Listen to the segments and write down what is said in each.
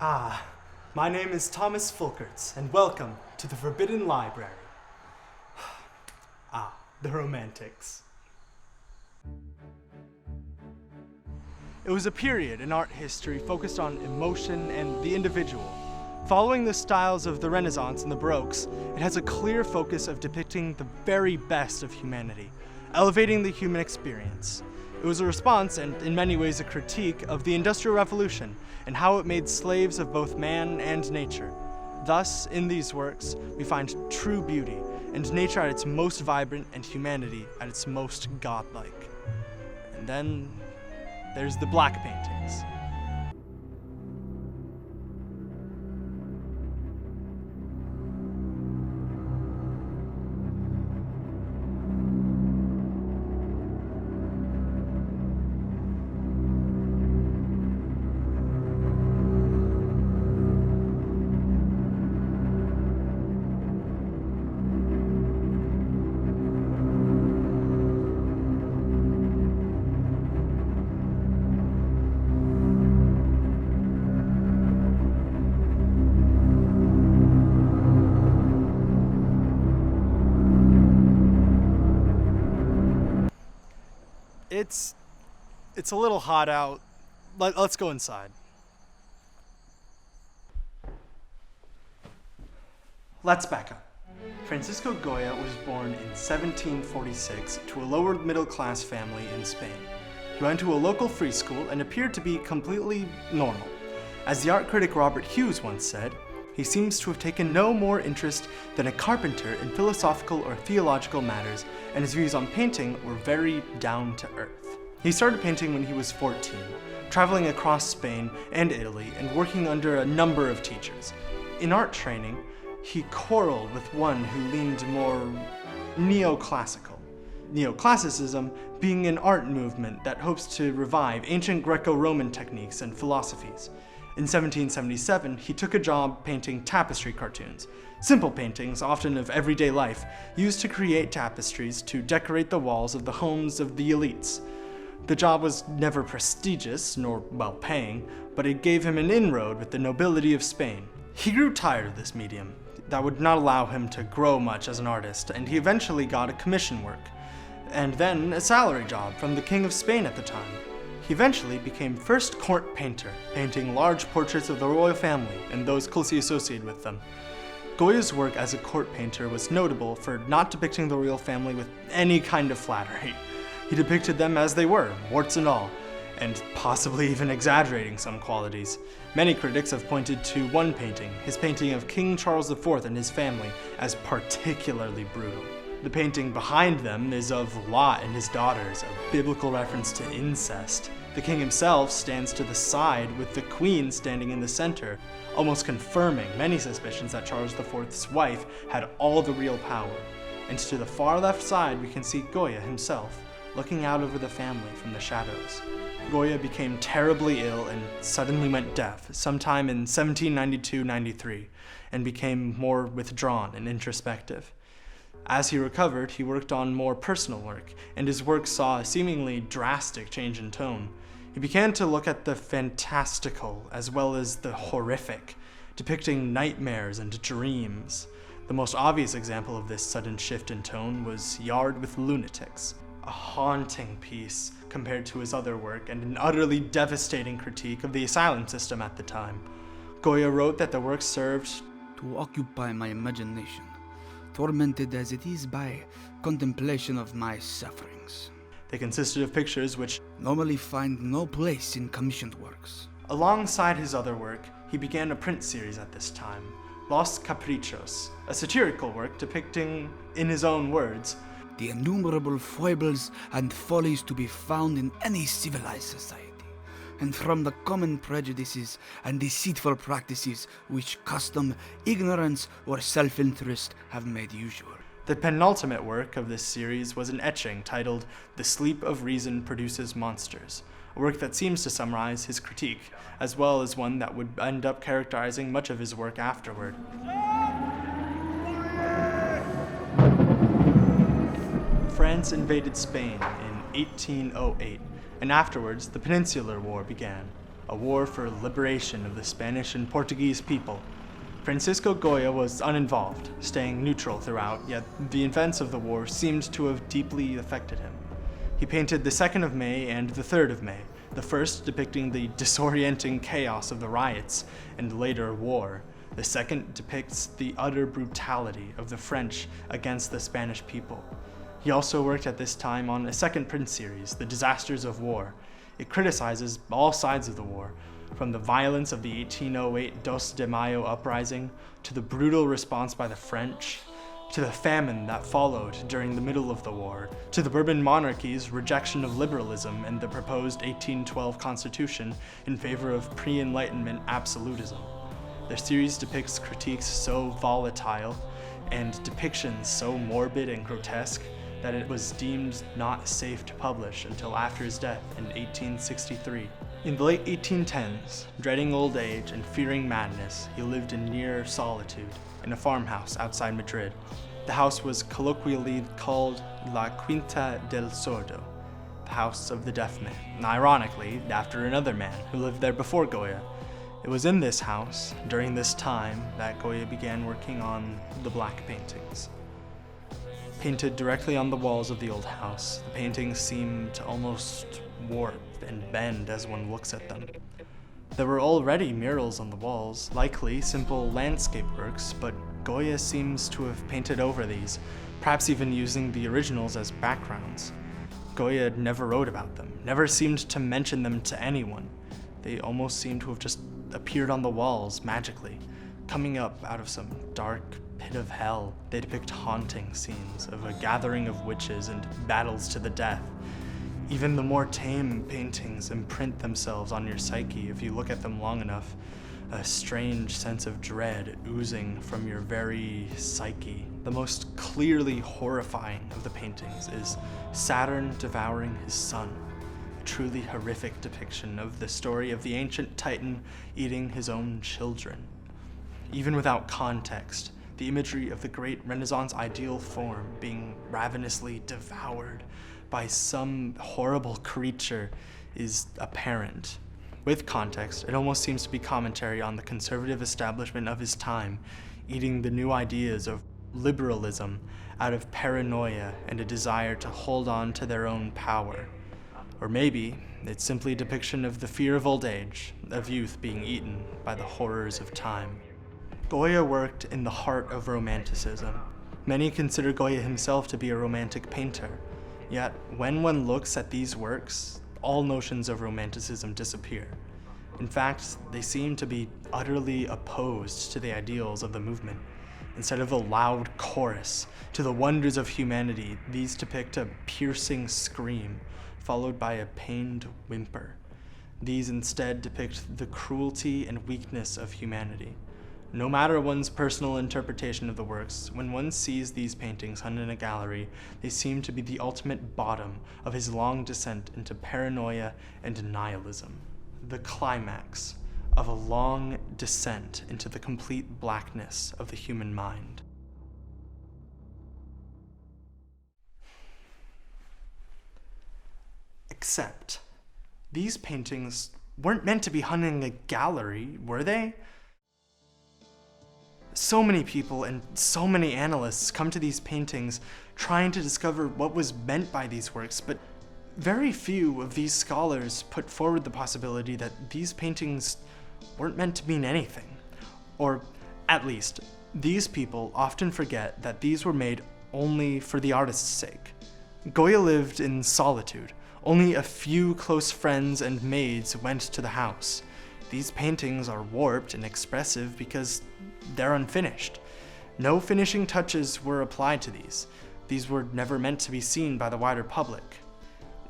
Ah, my name is Thomas Fulkerts, and welcome to the Forbidden Library. The Romantics. It was a period in art history focused on emotion and the individual. Following the styles of the Renaissance and the Baroques, it has a clear focus of depicting the very best of humanity, elevating the human experience. It was a response, and in many ways a critique, of the Industrial Revolution and how it made slaves of both man and nature. Thus, in these works, we find true beauty, and nature at its most vibrant and humanity at its most godlike. And then there's the black paintings. It's a little hot out. Let's go inside. Let's back up. Francisco Goya was born in 1746 to a lower middle class family in Spain. He went to a local free school and appeared to be completely normal. As the art critic Robert Hughes once said, he seems to have taken no more interest than a carpenter in philosophical or theological matters, and his views on painting were very down to earth. He started painting when he was 14, traveling across Spain and Italy and working under a number of teachers. In art training, he quarreled with one who leaned more neoclassical. Neoclassicism being an art movement that hopes to revive ancient Greco-Roman techniques and philosophies. In 1777, he took a job painting tapestry cartoons, simple paintings, often of everyday life, used to create tapestries to decorate the walls of the homes of the elites. The job was never prestigious, nor well-paying, but it gave him an inroad with the nobility of Spain. He grew tired of this medium that would not allow him to grow much as an artist, and he eventually got a commission work, and then a salary job from the King of Spain at the time. He eventually became first court painter, painting large portraits of the royal family and those closely associated with them. Goya's work as a court painter was notable for not depicting the royal family with any kind of flattery. He depicted them as they were, warts and all, and possibly even exaggerating some qualities. Many critics have pointed to one painting, his painting of King Charles IV and his family, as particularly brutal. The painting behind them is of Lot and his daughters, a biblical reference to incest. The king himself stands to the side with the queen standing in the center, almost confirming many suspicions that Charles IV's wife had all the real power. And to the far left side we can see Goya himself, looking out over the family from the shadows. Goya became terribly ill and suddenly went deaf sometime in 1792-93 and became more withdrawn and introspective. As he recovered, he worked on more personal work, and his work saw a seemingly drastic change in tone. He began to look at the fantastical as well as the horrific, depicting nightmares and dreams. The most obvious example of this sudden shift in tone was Yard with Lunatics, a haunting piece compared to his other work and an utterly devastating critique of the asylum system at the time. Goya wrote that the work served to occupy my imagination, tormented as it is by contemplation of my sufferings. They consisted of pictures which normally find no place in commissioned works. Alongside his other work, he began a print series at this time, Los Caprichos, a satirical work depicting, in his own words, the innumerable foibles and follies to be found in any civilized society, and from the common prejudices and deceitful practices which custom, ignorance, or self-interest have made usual. The penultimate work of this series was an etching titled The Sleep of Reason Produces Monsters, a work that seems to summarize his critique, as well as one that would end up characterizing much of his work afterward. France invaded Spain in 1808, and afterwards the Peninsular War began. a war for liberation of the Spanish and Portuguese people. Francisco Goya was uninvolved, staying neutral throughout, yet the events of the war seemed to have deeply affected him. He painted the 2nd of May and the 3rd of May, the first depicting the disorienting chaos of the riots and later war. The second depicts the utter brutality of the French against the Spanish people. He also worked at this time on a second print series, The Disasters of War. It criticizes all sides of the war, from the violence of the 1808 Dos de Mayo uprising, to the brutal response by the French, to the famine that followed during the middle of the war, to the Bourbon monarchy's rejection of liberalism and the proposed 1812 constitution in favor of pre-Enlightenment absolutism. The series depicts critiques so volatile and depictions so morbid and grotesque that it was deemed not safe to publish until after his death in 1863. In the late 1810s, dreading old age and fearing madness, he lived in near solitude in a farmhouse outside Madrid. The house was colloquially called La Quinta del Sordo, the house of the deaf man, and ironically, after another man who lived there before Goya. It was in this house, during this time, that Goya began working on the black paintings. Painted directly on the walls of the old house, the paintings seem to almost warp and bend as one looks at them. There were already murals on the walls, likely simple landscape works, but Goya seems to have painted over these, perhaps even using the originals as backgrounds. Goya never wrote about them, never seemed to mention them to anyone. They almost seem to have just appeared on the walls magically, coming up out of some dark pit of hell. They depict haunting scenes of a gathering of witches and battles to the death. Even the more tame paintings imprint themselves on your psyche if you look at them long enough, a strange sense of dread oozing from your very psyche. The most clearly horrifying of the paintings is Saturn devouring his son, a truly horrific depiction of the story of the ancient Titan eating his own children. Even without context, the imagery of the great Renaissance ideal form being ravenously devoured by some horrible creature is apparent. With context, it almost seems to be commentary on the conservative establishment of his time, eating the new ideas of liberalism out of paranoia and a desire to hold on to their own power. Or maybe it's simply a depiction of the fear of old age, of youth being eaten by the horrors of time. Goya worked in the heart of Romanticism. Many consider Goya himself to be a romantic painter. Yet, when one looks at these works, all notions of Romanticism disappear. In fact, they seem to be utterly opposed to the ideals of the movement. Instead of a loud chorus to the wonders of humanity, these depict a piercing scream, followed by a pained whimper. These instead depict the cruelty and weakness of humanity. No matter one's personal interpretation of the works, when one sees these paintings hung in a gallery, they seem to be the ultimate bottom of his long descent into paranoia and nihilism. The climax of a long descent into the complete blackness of the human mind. Except, these paintings weren't meant to be hung in a gallery, were they? So many people and so many analysts come to these paintings trying to discover what was meant by these works, but very few of these scholars put forward the possibility that these paintings weren't meant to mean anything. Or, at least, these people often forget that these were made only for the artist's sake. Goya lived in solitude. Only a few close friends and maids went to the house. These paintings are warped and expressive because they're unfinished. No finishing touches were applied to these. These were never meant to be seen by the wider public.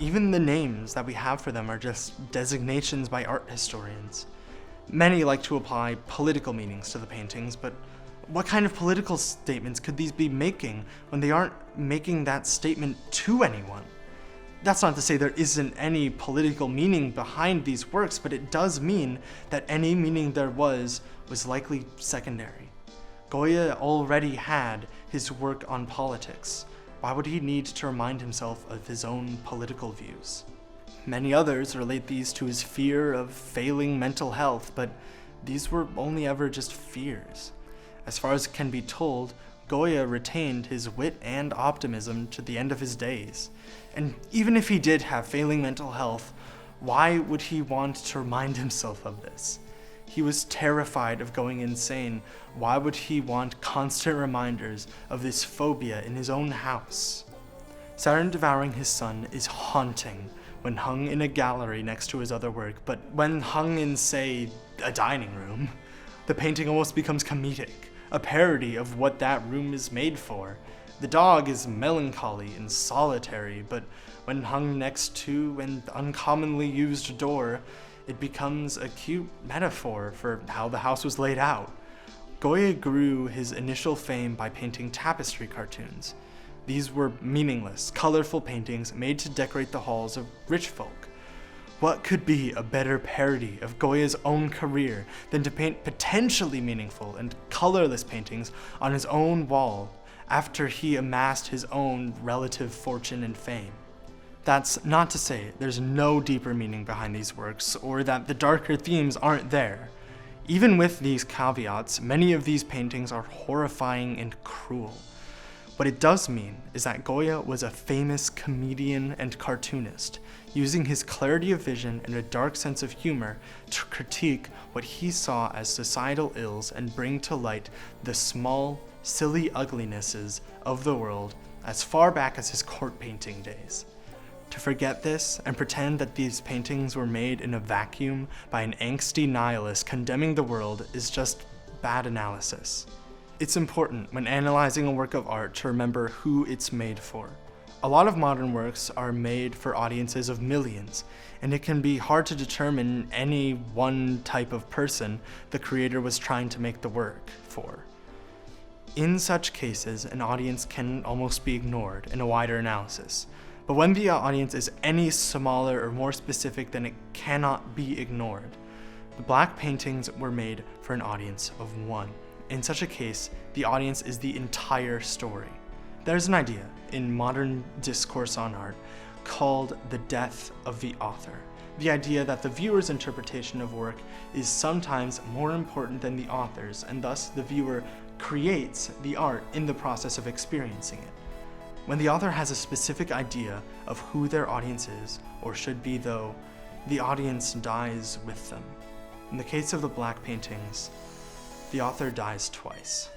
Even the names that we have for them are just designations by art historians. Many like to apply political meanings to the paintings, but what kind of political statements could these be making when they aren't making that statement to anyone? That's not to say there isn't any political meaning behind these works, but it does mean that any meaning there was likely secondary. Goya already had his work on politics. Why would he need to remind himself of his own political views? Many others relate these to his fear of failing mental health, but these were only ever just fears. As far as can be told, Goya retained his wit and optimism to the end of his days. And even if he did have failing mental health, why would he want to remind himself of this? He was terrified of going insane. Why would he want constant reminders of this phobia in his own house? Saturn devouring his sun is haunting when hung in a gallery next to his other work, but when hung in, say, a dining room, the painting almost becomes comedic, a parody of what that room is made for. The dog is melancholy and solitary, but when hung next to an uncommonly used door, it becomes a cute metaphor for how the house was laid out. Goya grew his initial fame by painting tapestry cartoons. These were meaningless, colorful paintings made to decorate the halls of rich folk. What could be a better parody of Goya's own career than to paint potentially meaningful and colorless paintings on his own wall after he amassed his own relative fortune and fame? That's not to say there's no deeper meaning behind these works, or that the darker themes aren't there. Even with these caveats, many of these paintings are horrifying and cruel. What it does mean is that Goya was a famous comedian and cartoonist, using his clarity of vision and a dark sense of humor to critique what he saw as societal ills and bring to light the small, silly uglinesses of the world as far back as his court painting days. To forget this and pretend that these paintings were made in a vacuum by an angsty nihilist condemning the world is just bad analysis. It's important when analyzing a work of art to remember who it's made for. A lot of modern works are made for audiences of millions, and it can be hard to determine any one type of person the creator was trying to make the work for. In such cases, an audience can almost be ignored in a wider analysis. But when the audience is any smaller or more specific, then it cannot be ignored. The black paintings were made for an audience of one. In such a case, the audience is the entire story. There's an idea in modern discourse on art called the death of the author. The idea that the viewer's interpretation of work is sometimes more important than the author's, and thus the viewer creates the art in the process of experiencing it. When the author has a specific idea of who their audience is, or should be though, the audience dies with them. In the case of the black paintings, the author dies twice.